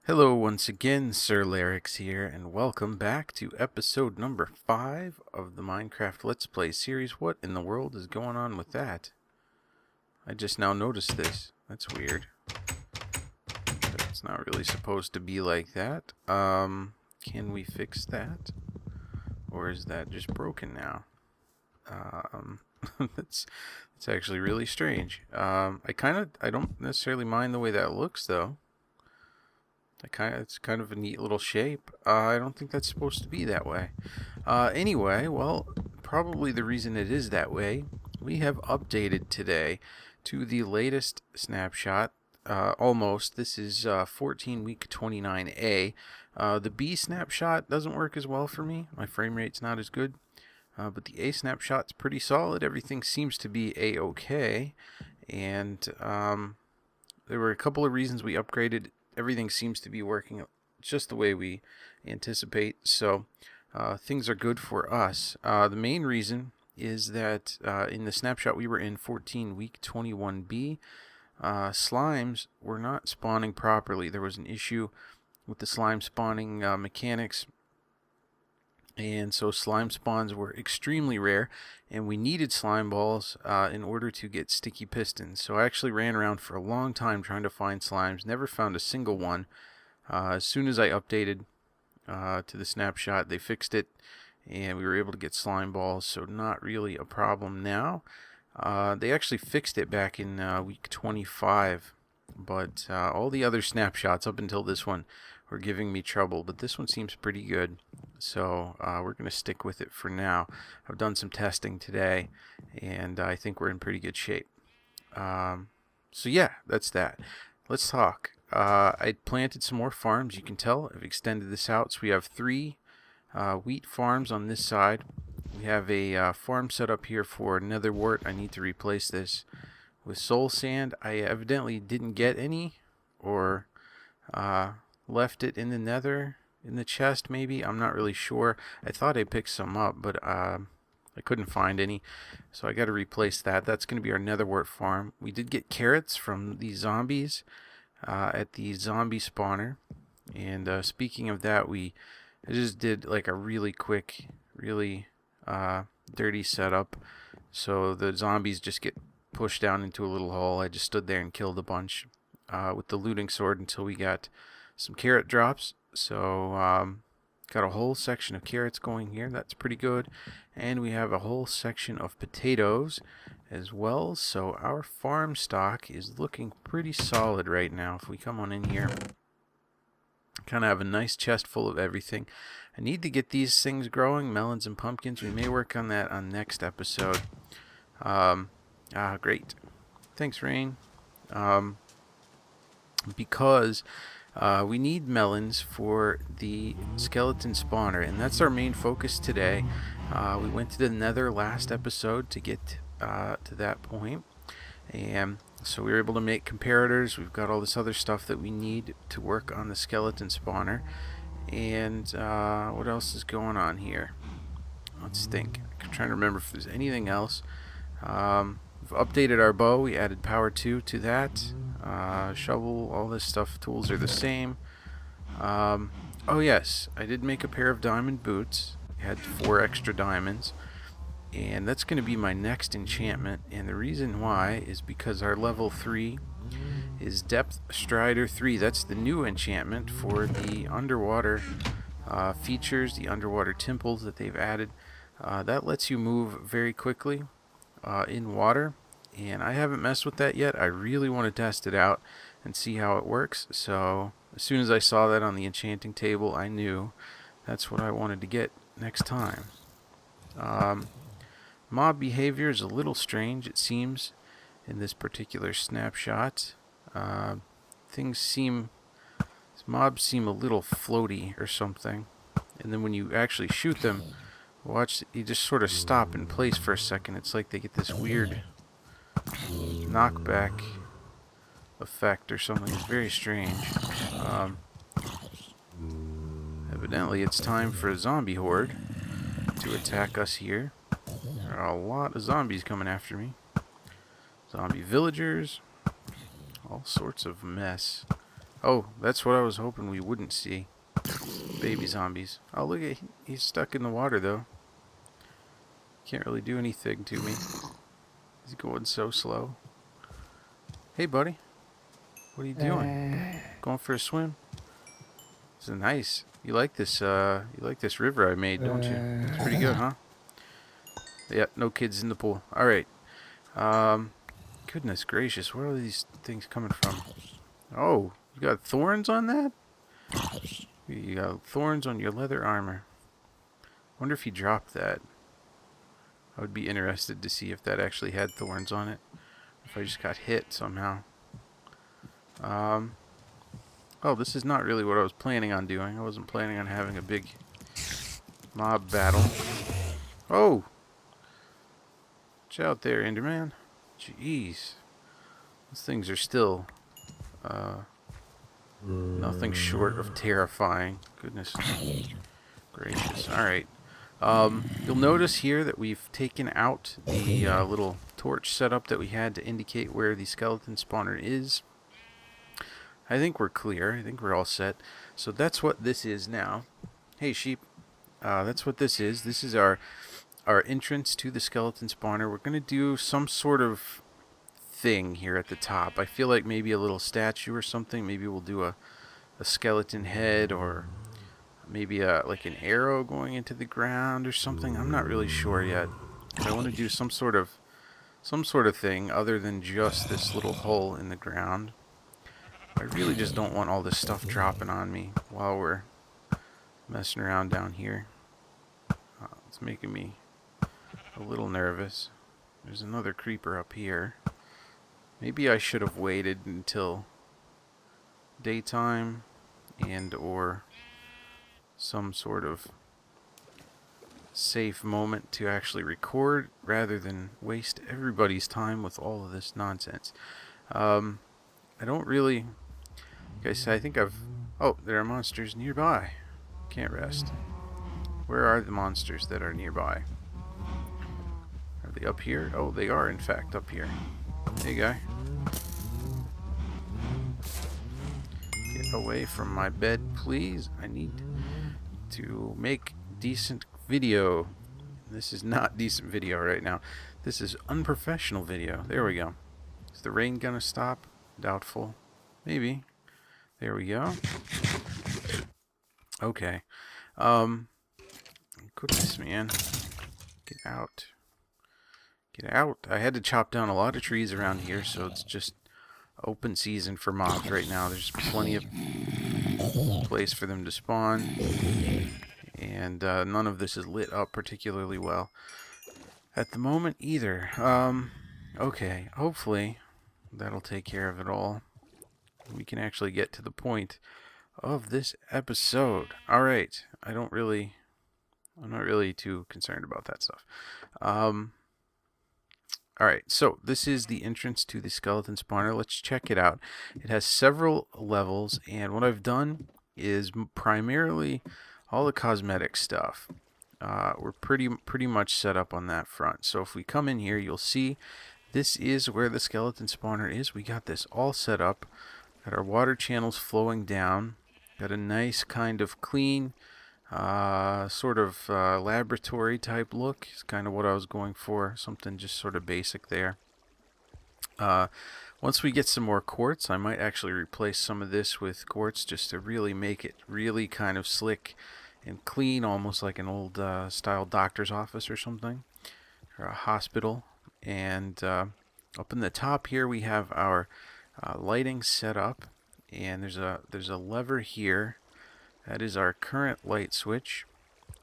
Hello once again, SirLarix here, and welcome back to episode number 5 of the Minecraft Let's Play series. What in the world is going on with that? I just now noticed this. That's weird. It's not really supposed to be like that. Can we fix that? Or is that just broken now? That's actually really strange. I don't necessarily mind the way that looks though. It's kind of a neat little shape. I don't think that's supposed to be that way. Anyway, well, probably the reason it is that way, we have updated today to the latest snapshot. Almost. This is 14 week 29A. The B snapshot doesn't work as well for me. My frame rate's not as good. But the A snapshot's pretty solid. Everything seems to be A-okay. And there were a couple of reasons we upgraded. Everything seems to be working just the way we anticipate, so things are good for us. The main reason is that in the snapshot we were in 14 week 21B, slimes were not spawning properly. There was an issue with the slime spawning mechanics, and so slime spawns were extremely rare, and we needed slime balls in order to get sticky pistons. So I actually ran around for a long time trying to find slimes, never found a single one. As soon as I updated to the snapshot, they fixed it, and we were able to get slime balls, so not really a problem now. They actually fixed it back in week 25, but all the other snapshots up until this one were giving me trouble, but this one seems pretty good. So we're going to stick with it for now. I've done some testing today, and I think we're in pretty good shape. So yeah, that's that. Let's talk. I planted some more farms. You can tell I've extended this out. So we have 3 wheat farms on this side. We have a farm set up here for netherwort. I need to replace this with soul sand. I evidently didn't get any, or left it in the nether. In the chest, maybe? I'm not really sure. I thought I picked some up, but I couldn't find any. So I got to replace that. That's going to be our netherwort farm. We did get carrots from the zombies at the zombie spawner. And speaking of that, I just did like a really quick, really dirty setup. So the zombies just get pushed down into a little hole. I just stood there and killed a bunch with the looting sword until we got some carrot drops. So got a whole section of carrots going here. That's pretty good. And we have a whole section of potatoes as well. So our farm stock is looking pretty solid right now. If we come on in here, kind of have a nice chest full of everything. I need to get these things growing, melons and pumpkins. We may work on that on next episode. Great. Thanks, Rain. Because we need melons for the skeleton spawner, and that's our main focus today. We went to the nether last episode to get to that point, and so we were able to make comparators. We've got all this other stuff that we need to work on the skeleton spawner. And what else is going on here? Let's think. I'm trying to remember if there's anything else. We've updated our bow. We added power 2 to that. Shovel, all this stuff, tools are the same. Oh yes, I did make a pair of diamond boots. I had 4 extra diamonds, and that's going to be my next enchantment. And the reason why is because our level 3 is Depth Strider 3. That's the new enchantment for the underwater features, the underwater temples that they've added. That lets you move very quickly in water. And I haven't messed with that yet. I really want to test it out and see how it works. So as soon as I saw that on the enchanting table, I knew that's what I wanted to get next time. Mob behavior is a little strange, it seems, in this particular snapshot. Mobs seem a little floaty or something. And then when you actually shoot them, watch, you just sort of stop in place for a second. It's like they get this weird knockback effect or something. It's very strange. Evidently it's time for a zombie horde to attack us here. There are a lot of zombies coming after me. Zombie villagers, all sorts of mess. Oh, that's what I was hoping we wouldn't see. Baby zombies. Oh, look at he's stuck in the water though. Can't really do anything to me. He's going so slow. Hey, buddy. What are you doing? Going for a swim? This is nice. You like this river I made, don't you? It's pretty good, huh? Yep, no kids in the pool. Alright. Goodness gracious, where are these things coming from? Oh, you got thorns on that? You got thorns on your leather armor. Wonder if he dropped that. I would be interested to see if that actually had thorns on it. If I just got hit somehow. Oh, this is not really what I was planning on doing. I wasn't planning on having a big mob battle. Oh! Watch out there, Enderman. Jeez. Those things are still nothing short of terrifying. Goodness gracious. Alright. You'll notice here that we've taken out the little torch setup that we had to indicate where the skeleton spawner is. I think we're clear. I think we're all set. So that's what this is now. Hey, sheep. That's what this is. This is our entrance to the skeleton spawner. We're going to do some sort of thing here at the top. I feel like maybe a little statue or something. Maybe we'll do a skeleton head, or maybe like an arrow going into the ground or something. I'm not really sure yet. I want to do some sort of thing other than just this little hole in the ground. I really just don't want all this stuff dropping on me while we're messing around down here. It's making me a little nervous. There's another creeper up here. Maybe I should have waited until daytime and or some sort of safe moment to actually record rather than waste everybody's time with all of this nonsense. I don't really... Guys, I think I've... Oh, there are monsters nearby. Can't rest. Where are the monsters that are nearby? Are they up here? Oh, they are in fact up here. Hey, guy. Get away from my bed, please. I need to make decent video. This is not decent video right now. This is unprofessional video. There we go. Is the rain gonna stop? Doubtful. Maybe. There we go. Okay. Goodness, man. Get out. Get out. I had to chop down a lot of trees around here, so it's just open season for mobs right now. There's plenty of place for them to spawn. And none of this is lit up particularly well at the moment either. Okay. Hopefully that'll take care of it all. We can actually get to the point of this episode. Alright. I'm not really too concerned about that stuff. Alright, so this is the entrance to the skeleton spawner. Let's check it out. It has several levels, and what I've done is primarily all the cosmetic stuff. We're pretty much set up on that front. So if we come in here, you'll see this is where the skeleton spawner is. We got this all set up. Got our water channels flowing down. Got a nice kind of clean, sort of laboratory type look. It's kind of what I was going for. Something just sort of basic there. Once we get some more quartz, I might actually replace some of this with quartz just to really make it really kind of slick and clean, almost like an old style doctor's office or something, or a hospital. And up in the top here we have our lighting set up, and there's a lever here. That is our current light switch.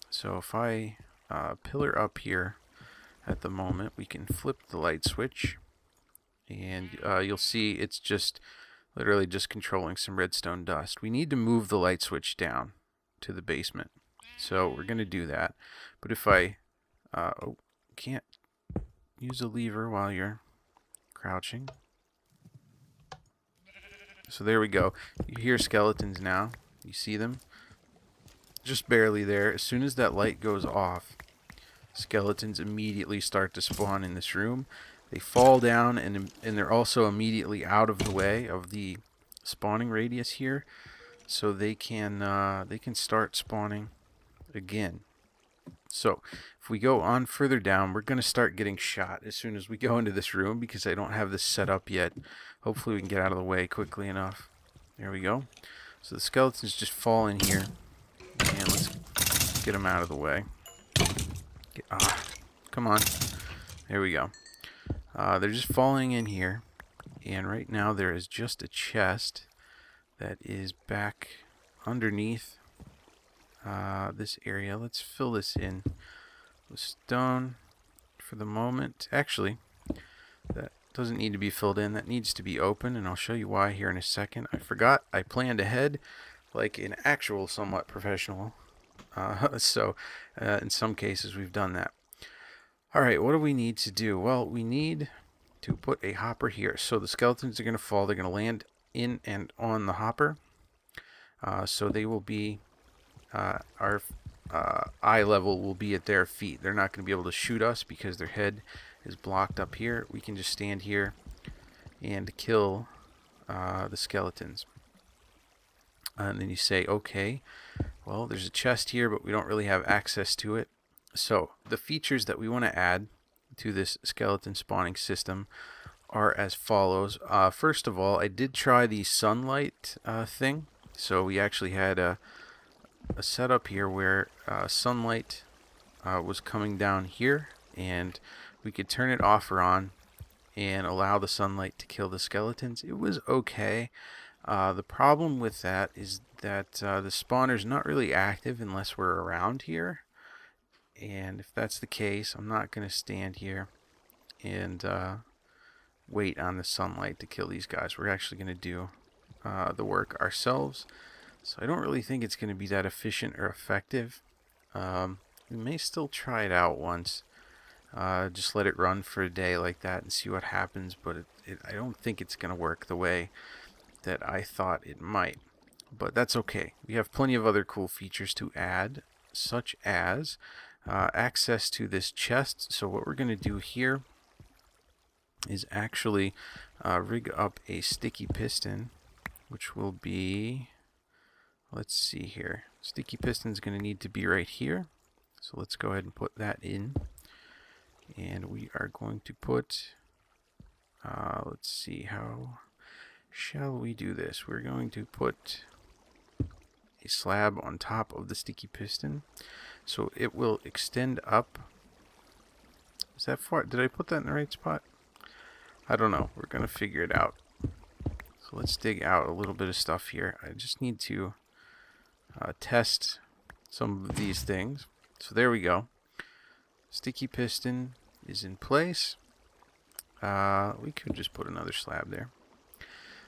So if I pillar up here at the moment, we can flip the light switch, and you'll see it's just literally just controlling some redstone dust. We need to move the light switch down to the basement, so we're going to do that. But if I can't use a lever while you're crouching. So there we go. You hear skeletons now. You see them? Just barely there. As soon as that light goes off, skeletons immediately start to spawn in this room. They fall down, and they're also immediately out of the way of the spawning radius here, so they can start spawning again. So if we go on further down, we're going to start getting shot as soon as we go into this room because I don't have this set up yet. Hopefully we can get out of the way quickly enough. There we go. So the skeletons just fall in here, and let's get them out of the way. Come on. There we go. They're just falling in here, and right now there is just a chest that is back underneath this area. Let's fill this in with stone for the moment. Actually, that doesn't need to be filled in. That needs to be open, and I'll show you why here in a second. I forgot. I planned ahead like an actual somewhat professional. So in some cases we've done that. Alright, what do we need to do? Well, we need to put a hopper here. So the skeletons are going to fall. They're going to land in and on the hopper. So they will be, our eye level will be at their feet. They're not going to be able to shoot us because their head is blocked up here. We can just stand here and kill the skeletons. And then you say, okay, well, there's a chest here, but we don't really have access to it. So the features that we want to add to this skeleton spawning system are as follows. First of all, I did try the sunlight thing. So we actually had a setup here where sunlight was coming down here, and we could turn it off or on and allow the sunlight to kill the skeletons. It was okay. The problem with that is that the spawner's not really active unless we're around here. And if that's the case, I'm not going to stand here and wait on the sunlight to kill these guys. We're actually going to do the work ourselves. So I don't really think it's going to be that efficient or effective. We may still try it out once. Just let it run for a day like that and see what happens. But I don't think it's going to work the way that I thought it might. But that's okay. We have plenty of other cool features to add, such as access to this chest. So what we're going to do here is actually rig up a sticky piston, which will be, let's see here, sticky piston is going to need to be right here. So let's go ahead and put that in, and we are going to put, let's see, how shall we do this? We're going to put a slab on top of the sticky piston, so it will extend up. Is that far? Did I put that in the right spot? I don't know. We're gonna figure it out. So let's dig out a little bit of stuff here. I just need to test some of these things. So there we go. Sticky piston is in place. We could just put another slab there.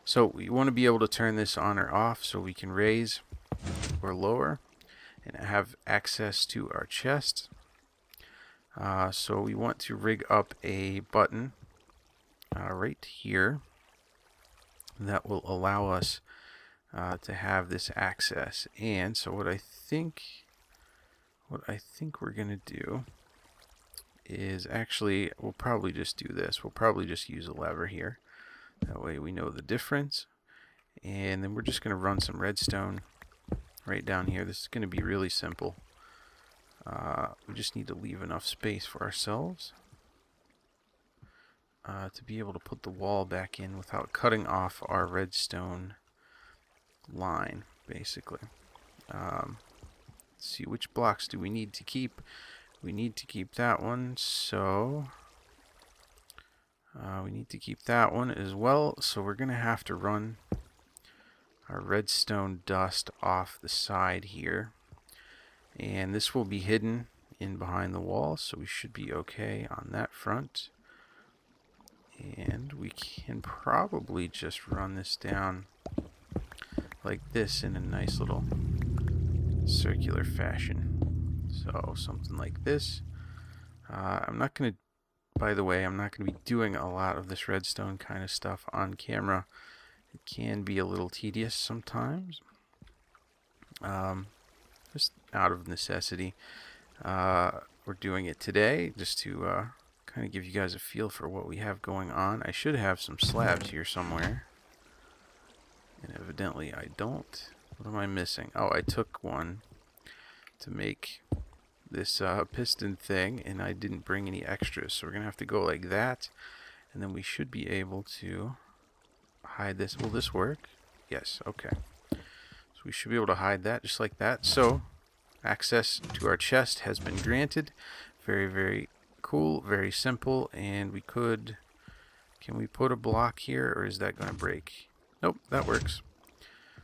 So we want to be able to turn this on or off so we can raise or lower and have access to our chest. So we want to rig up a button right here that will allow us to have this access. And so what I think we're gonna do is actually, we'll probably just do this. We'll probably just use a lever here. That way we know the difference. And then we're just gonna run some redstone right down here. This is going to be really simple. We just need to leave enough space for ourselves to be able to put the wall back in without cutting off our redstone line, basically. Let's see, which blocks do we need to keep? We need to keep that one, so we need to keep that one as well. So we're going to have to run our redstone dust off the side here, and this will be hidden in behind the wall, so we should be okay on that front. And we can probably just run this down like this in a nice little circular fashion. So something like this. I'm not going to, by the way, I'm not going to be doing a lot of this redstone kind of stuff on camera. It can be a little tedious sometimes, just out of necessity. We're doing it today just to kind of give you guys a feel for what we have going on. I should have some slabs here somewhere. And evidently I don't. What am I missing? Oh, I took one to make this piston thing, and I didn't bring any extras. So we're going to have to go like that. And then we should be able to hide this. Will this work? Yes, okay. So we should be able to hide that just like that. So access to our chest has been granted. Very, very cool, very simple. And we could... Can we put a block here, or is that going to break? Nope, that works.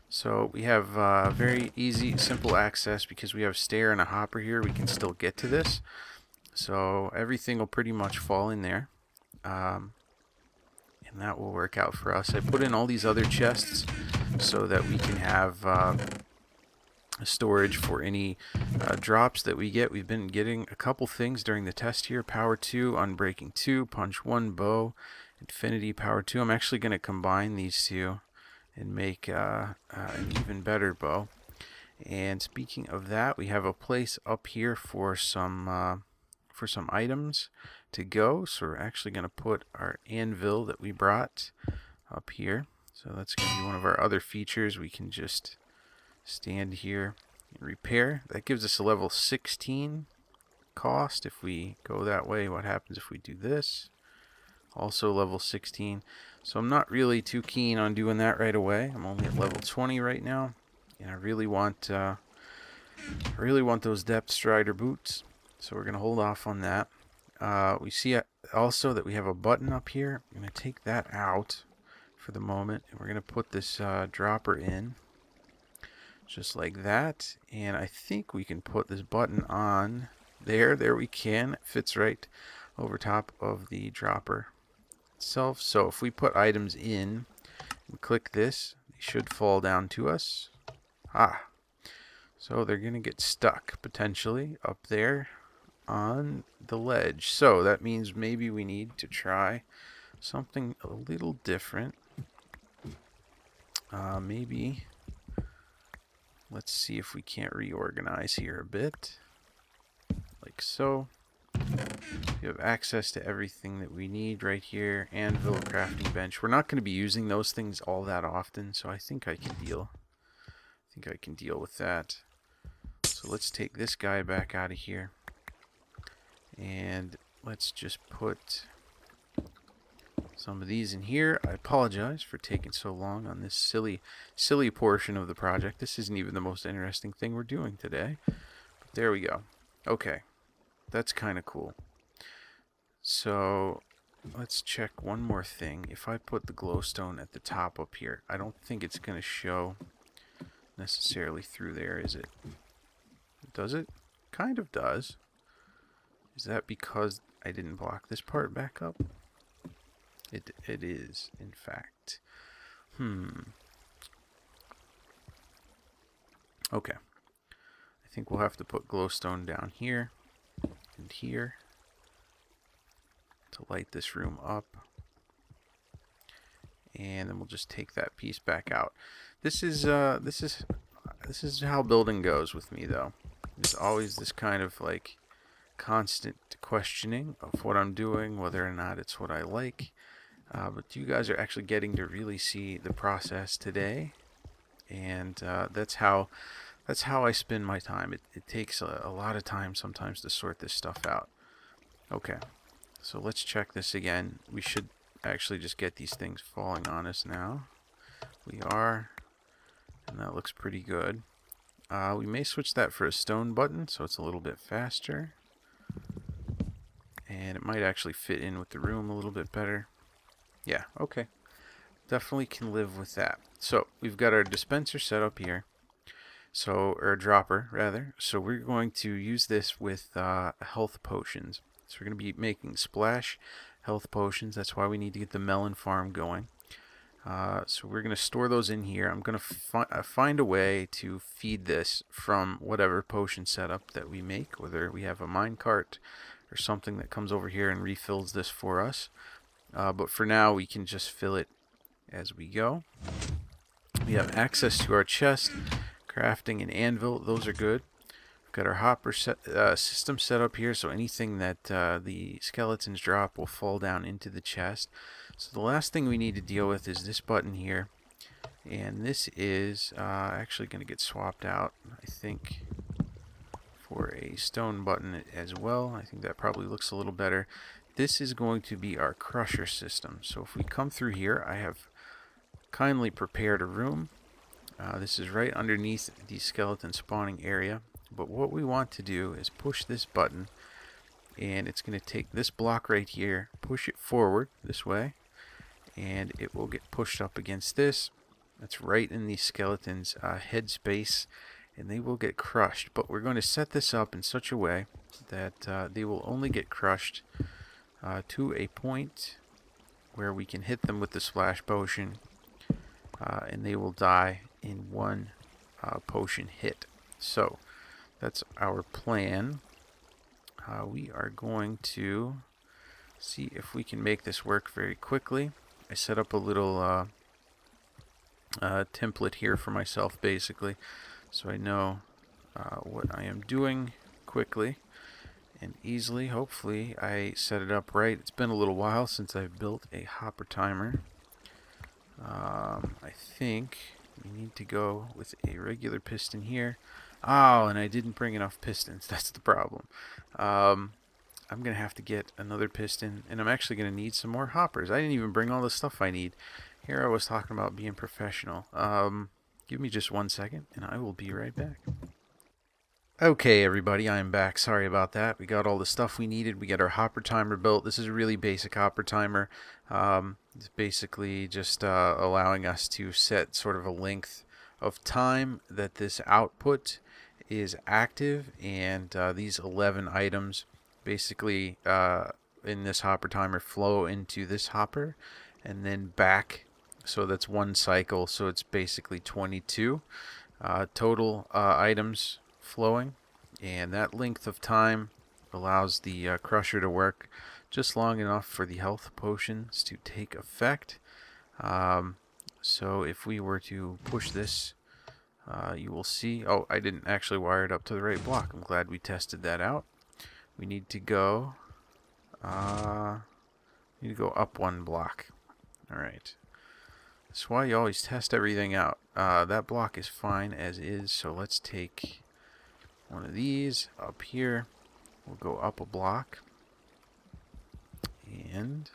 So we have very easy, simple access because we have stair and a hopper here. We can still get to this. So everything will pretty much fall in there. And that will work out for us. I put in all these other chests so that we can have storage for any drops that we get. We've been getting a couple things during the test here. Power 2, Unbreaking 2, Punch 1, Bow, Infinity, Power 2. I'm actually going to combine these two and make an even better bow. And speaking of that, we have a place up here for some items to go. So we're actually going to put our anvil that we brought up here. So that's going to be one of our other features. We can just stand here and repair. That gives us a level 16 cost if we go that way. What happens if we do this? Also level 16. So I'm not really too keen on doing that right away. I'm only at level 20 right now, and I really want those depth strider boots. So we're gonna hold off on that. We see also that we have a button up here. I'm gonna take that out for the moment, and we're gonna put this dropper in, just like that. And I think we can put this button on there. There we can. It fits right over top of the dropper itself. So if we put items in and click this, they should fall down to us. So they're gonna get stuck potentially up there on the ledge. So that means maybe we need to try something a little different. Maybe let's see if we can't reorganize here a bit, like so. We have access to everything that we need right here. Anvil, crafting bench. We're not going to be using those things all that often, so I think I can deal. With that. So let's take this guy back out of here, and let's just put some of these in here. I apologize for taking so long on this silly portion of the project. This isn't even the most interesting thing we're doing today. But there we go. Okay. That's kind of cool. So let's check one more thing. If I put the glowstone at the top up here, I don't think it's going to show necessarily through there, is it? Does it? Kind of does. Is that because I didn't block this part back up? It is, in fact. Okay. I think we'll have to put glowstone down here and here to light this room up, and then we'll just take that piece back out. This is how building goes with me, though. There's always this kind of like constant questioning of what I'm doing, whether or not it's what I like. But you guys are actually getting to really see the process today, and that's how I spend my time. It takes a lot of time sometimes to sort this stuff out. Okay, so let's check this again. We should actually just get these things falling on us now. We are, and that looks pretty good. We may switch that for a stone button so it's a little bit faster, and it might actually fit in with the room a little bit better. Yeah, okay. Definitely can live with that. So we've got our dispenser set up here. So, or a dropper, rather. So we're going to use this with health potions. So we're going to be making splash health potions. That's why we need to get the melon farm going. So we're going to store those in here. I'm going to find a way to feed this from whatever potion setup that we make, whether we have a minecart or something that comes over here and refills this for us. But for now, we can just fill it as we go. We have access to our chest, crafting an anvil. Those are good. We've got our hopper system set up here, so anything that the skeletons drop will fall down into the chest. So the last thing we need to deal with is this button here. And this is actually going to get swapped out, I think, for a stone button as well. I think that probably looks a little better. This is going to be our crusher system. So if we come through here, I have kindly prepared a room. This is right underneath the skeleton spawning area. But what we want to do is push this button, and it's going to take this block right here, push it forward this way, and it will get pushed up against this. That's right in the skeleton's head space, and they will get crushed. But we're going to set this up in such a way that they will only get crushed to a point where we can hit them with the splash potion, and they will die in one potion hit. So that's our plan. We are going to see if we can make this work very quickly. I set up a little template here for myself, basically, so I know what I am doing quickly and easily. Hopefully I set it up right. It's been a little while since I've built a hopper timer. I think we need to go with a regular piston here. Oh, and I didn't bring enough pistons. That's the problem. I'm going to have to get another piston, and I'm actually going to need some more hoppers. I didn't even bring all the stuff I need. Here I was talking about being professional. Give me just 1 second, and I will be right back. Okay, everybody, I am back. Sorry about that. We got all the stuff we needed. We got our hopper timer built. This is a really basic hopper timer. It's basically just allowing us to set sort of a length of time that this output is active, and these 11 items basically in this hopper timer flow into this hopper and then back. So that's one cycle, so it's basically 22 total items flowing, and that length of time allows the crusher to work just long enough for the health potions to take effect. So if we were to push this, you will see, oh, I didn't actually wire it up to the right block. I'm glad we tested that out. We need to go up one block. Alright. That's why you always test everything out. That block is fine as is, so let's take one of these up here. We'll go up a block. And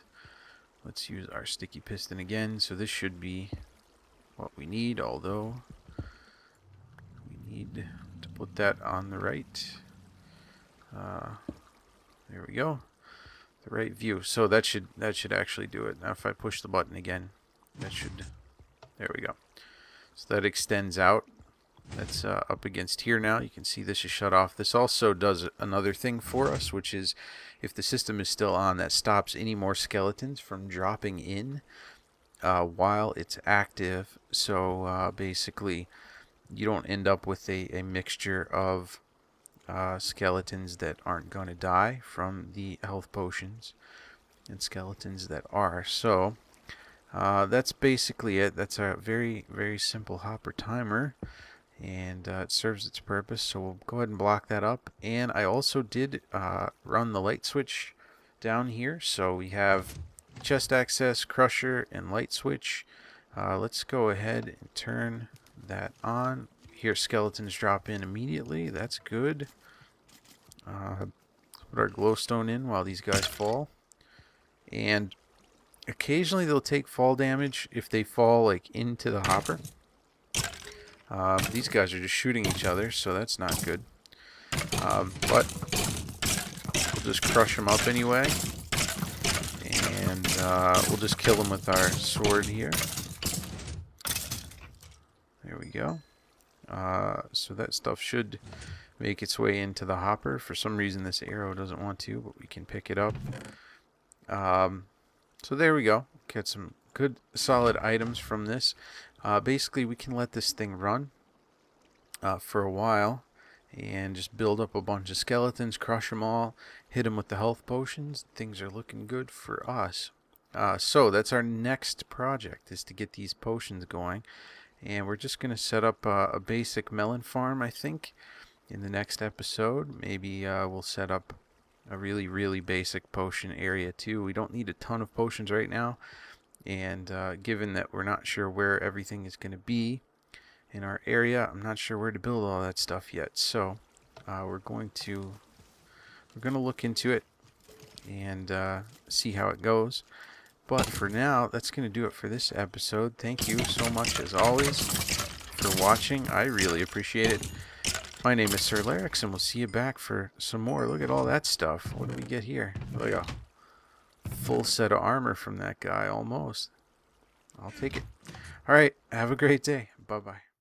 let's use our sticky piston again. So this should be what we need, although we need to put that on the right. There we go. The right view. So that should actually do it. Now if I push the button again, that should, there we go. So that extends out. That's up against here now. You can see this is shut off. This also does another thing for us, which is if the system is still on, that stops any more skeletons from dropping in while it's active. So basically you don't end up with a mixture of skeletons that aren't going to die from the health potions and skeletons that are. So that's basically it. That's a very, very simple hopper timer, and it serves its purpose. So we'll go ahead and block that up. And I also did run the light switch down here. So we have chest access, crusher, and light switch. Let's go ahead and turn that on. Here, skeletons drop in immediately. That's good. Let's put our glowstone in while these guys fall. And occasionally they'll take fall damage if they fall like into the hopper. These guys are just shooting each other, so that's not good. But we'll just crush them up anyway. And we'll just kill them with our sword here. There we go. So that stuff should make its way into the hopper. For some reason this arrow doesn't want to, but we can pick it up. So there we go. Get some good solid items from this. Basically we can let this thing run for a while and just build up a bunch of skeletons, crush them all, hit them with the health potions. Things are looking good for us. So that's our next project, is to get these potions going. And we're just going to set up a basic melon farm, I think, in the next episode. Maybe we'll set up a really, really basic potion area too. We don't need a ton of potions right now. And given that we're not sure where everything is going to be in our area, I'm not sure where to build all that stuff yet. So we're going to look into it and see how it goes. But for now, that's going to do it for this episode. Thank you so much, as always, for watching. I really appreciate it. My name is SirLarix, and we'll see you back for some more. Look at all that stuff. What do we get here? Look, a full set of armor from that guy, almost. I'll take it. All right, have a great day. Bye-bye.